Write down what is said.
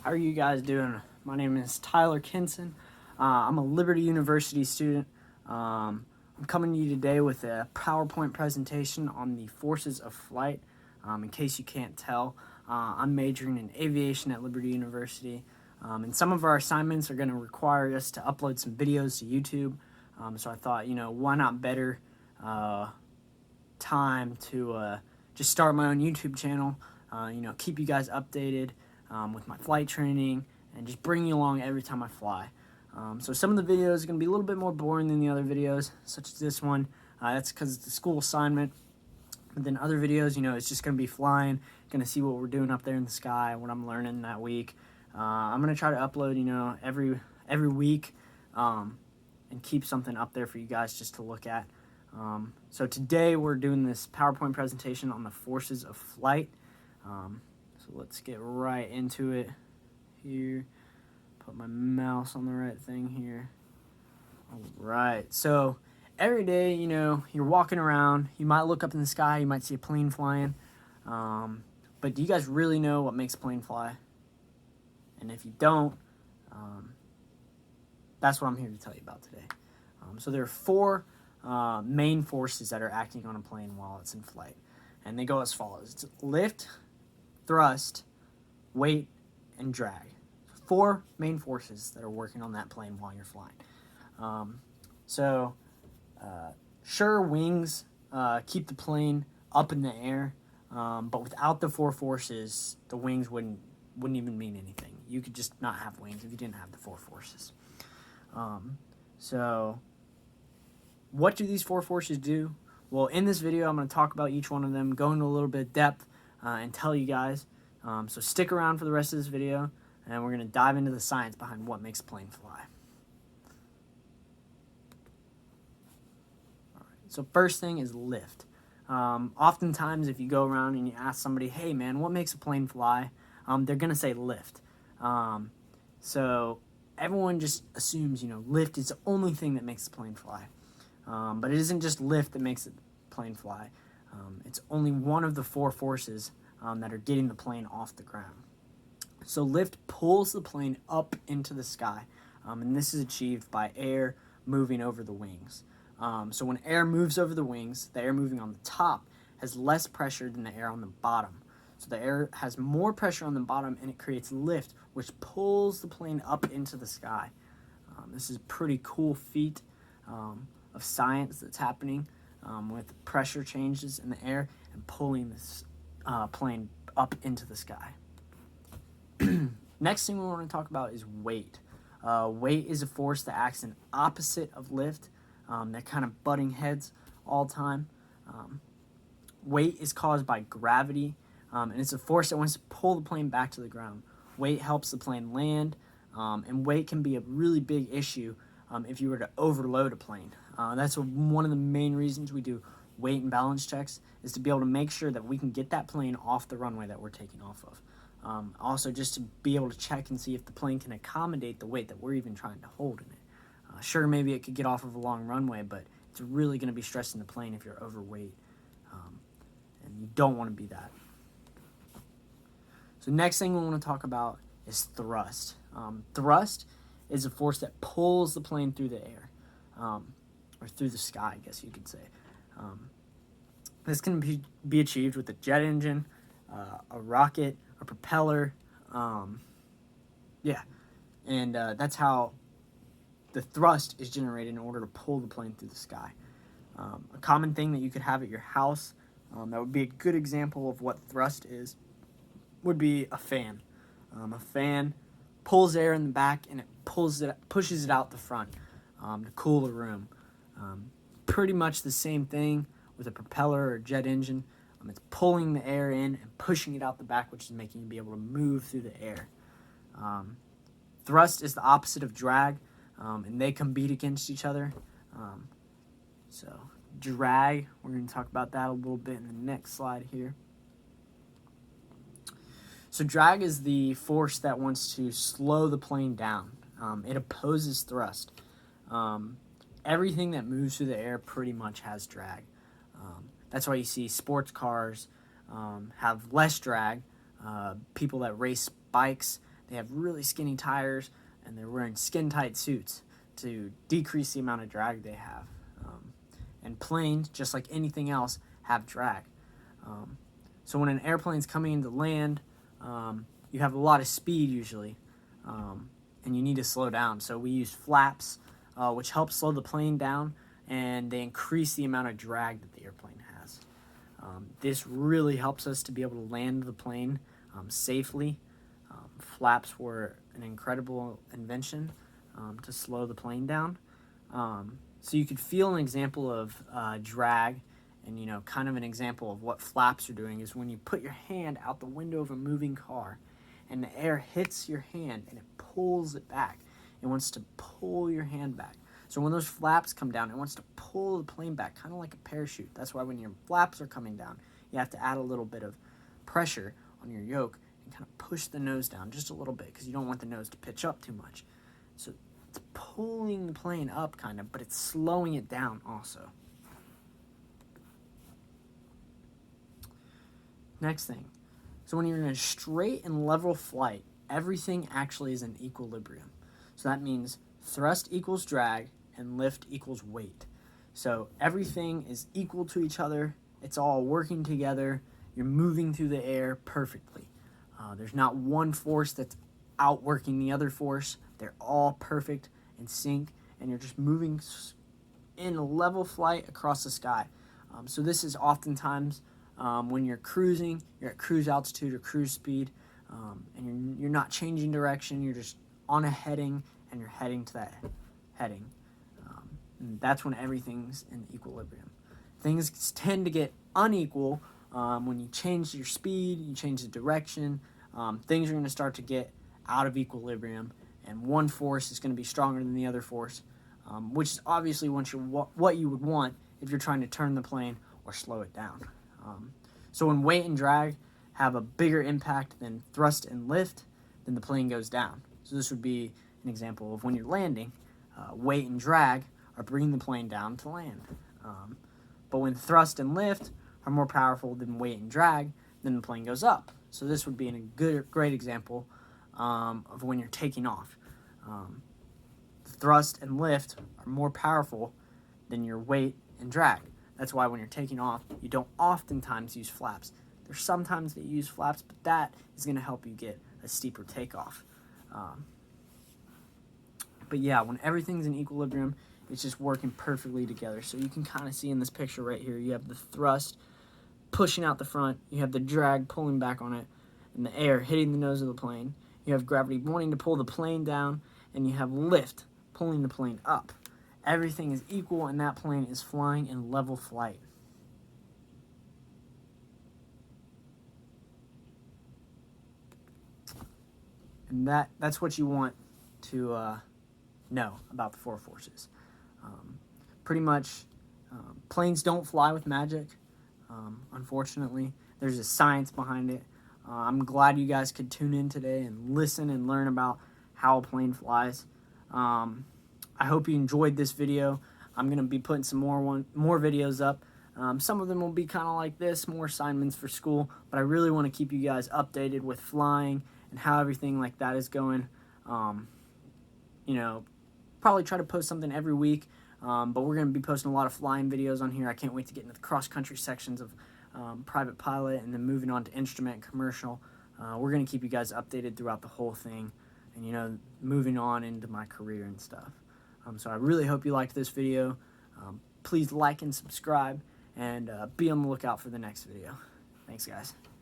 How are you guys doing? My name is Tyler Kinson. I'm a Liberty University student. I'm coming to you today with a PowerPoint presentation on the forces of flight. In case you can't tell, I'm majoring in aviation at Liberty University. And some of our assignments are going to require us to upload some videos to YouTube. So I thought, why not better time to just start my own YouTube channel, keep you guys updated with my flight training and just bring you along every time I fly. So some of the videos are going to be a little bit more boring than the other videos, such as this one. That's because it's a school assignment. But then other videos, it's just going to be flying, going to see what we're doing up there in the sky, what I'm learning that week. I'm going to try to upload, every week and keep something up there for you guys just to look at. So today we're doing this PowerPoint presentation on the forces of flight. So let's get right into it here. Put my mouse on the right thing here. All right. So every day, you're walking around. You might look up in the sky. You might see a plane flying. But do you guys really know what makes a plane fly? And if you don't, that's what I'm here to tell you about today. So there are four main forces that are acting on a plane while it's in flight. And they go as follows. It's lift, thrust, weight, and drag. Four main forces that are working on that plane while you're flying. Sure, wings keep the plane up in the air, but without the four forces, the wings wouldn't even mean anything. You could just not have wings if you didn't have the four forces. So what do these four forces do? Well, in this video, I'm going to talk about each one of them, go into a little bit of depth, and tell you guys. So stick around for the rest of this video, and we're going to dive into the science behind what makes a plane fly. All right, so first thing is lift. Oftentimes, if you go around and you ask somebody, hey man, what makes a plane fly? They're going to say lift. So everyone just assumes, lift is the only thing that makes the plane fly. But it isn't just lift that makes the plane fly. It's only one of the four forces that are getting the plane off the ground. So lift pulls the plane up into the sky, and this is achieved by air moving over the wings. So when air moves over the wings, the air moving on the top has less pressure than the air on the bottom. So the air has more pressure on the bottom, and it creates lift, which pulls the plane up into the sky. This is a pretty cool feat of science that's happening with pressure changes in the air and pulling this plane up into the sky. Next thing we want to talk about is weight. Weight is a force that acts in opposite of lift. They're kind of butting heads all the time. Weight is caused by gravity, and it's a force that wants to pull the plane back to the ground. Weight helps the plane land, and weight can be a really big issue if you were to overload a plane. That's one of the main reasons we do weight and balance checks, is to be able to make sure that we can get that plane off the runway that we're taking off of. Also, just to be able to check and see if the plane can accommodate the weight that we're even trying to hold in it. Sure, maybe it could get off of a long runway, but it's really going to be stressing the plane if you're overweight, and you don't want to be that. So next thing we want to talk about is thrust. Thrust is a force that pulls the plane through the air, or through the sky, I guess you could say. This can be achieved with a jet engine, a rocket, a propeller, and that's how the thrust is generated in order to pull the plane through the sky. A common thing that you could have at your house, that would be a good example of what thrust is, would be a fan. A fan pulls air in the back and it pushes it out the front to cool the room. Pretty much the same thing with a propeller or jet engine. It's pulling the air in and pushing it out the back, which is making you be able to move through the air. Thrust is the opposite of drag, and they compete against each other. So drag, we're going to talk about that a little bit in the next slide here. So drag is the force that wants to slow the plane down. It opposes thrust. Everything that moves through the air pretty much has drag. That's why you see sports cars have less drag. People that race bikes, they have really skinny tires, and they're wearing skin-tight suits to decrease the amount of drag they have. And planes, just like anything else, have drag. So when an airplane's coming into land, you have a lot of speed usually, and you need to slow down. So we use flaps, which help slow the plane down, and they increase the amount of drag that the airplane has. This really helps us to be able to land the plane safely. Flaps were an incredible invention to slow the plane down. So you could feel an example of drag, and kind of an example of what flaps are doing is when you put your hand out the window of a moving car and the air hits your hand and it pulls it back. It wants to pull your hand back. So when those flaps come down, it wants to pull the plane back, kind of like a parachute. That's why when your flaps are coming down, you have to add a little bit of pressure on your yoke and kind of push the nose down just a little bit, because you don't want the nose to pitch up too much. So it's pulling the plane up kind of, but it's slowing it down also. Next thing, so when you're in a straight and level flight, everything actually is in equilibrium. So that means thrust equals drag and lift equals weight. So everything is equal to each other. It's all working together. You're moving through the air perfectly. There's not one force that's outworking the other force. They're all perfect in sync, and you're just moving in a level flight across the sky. So this is oftentimes when you're cruising, you're at cruise altitude or cruise speed, and you're not changing direction. You're just on a heading, and you're heading to that heading. And that's when everything's in equilibrium. Things tend to get unequal when you change your speed, you change the direction. Things are going to start to get out of equilibrium, and one force is going to be stronger than the other force, which is obviously what you would want if you're trying to turn the plane or slow it down. So when weight and drag have a bigger impact than thrust and lift, then the plane goes down. So this would be an example of when you're landing, weight and drag are bringing the plane down to land. But when thrust and lift are more powerful than weight and drag, then the plane goes up. So this would be a great example of when you're taking off. Thrust and lift are more powerful than your weight and drag. That's why when you're taking off, you don't oftentimes use flaps. There's sometimes that you use flaps, but that is going to help you get a steeper takeoff. But yeah, when everything's in equilibrium, it's just working perfectly together. So you can kind of see in this picture right here, you have the thrust pushing out the front, you have the drag pulling back on it, and the air hitting the nose of the plane. You have gravity wanting to pull the plane down, and you have lift pulling the plane up. Everything is equal, and that plane is flying in level flight. And that's what you want to know about the four forces. Pretty much, planes don't fly with magic, unfortunately. There's a science behind it. I'm glad you guys could tune in today and listen and learn about how a plane flies. I hope you enjoyed this video. I'm going to be putting some more videos up. Some of them will be kind of like this, more assignments for school, but I really want to keep you guys updated with flying and how everything like that is going. Probably try to post something every week, but we're going to be posting a lot of flying videos on here. I can't wait to get into the cross-country sections of private pilot, and then moving on to instrument and commercial. We're going to keep you guys updated throughout the whole thing, and moving on into my career and stuff. So I really hope you liked this video. Please like and subscribe, and be on the lookout for the next video. Thanks, guys.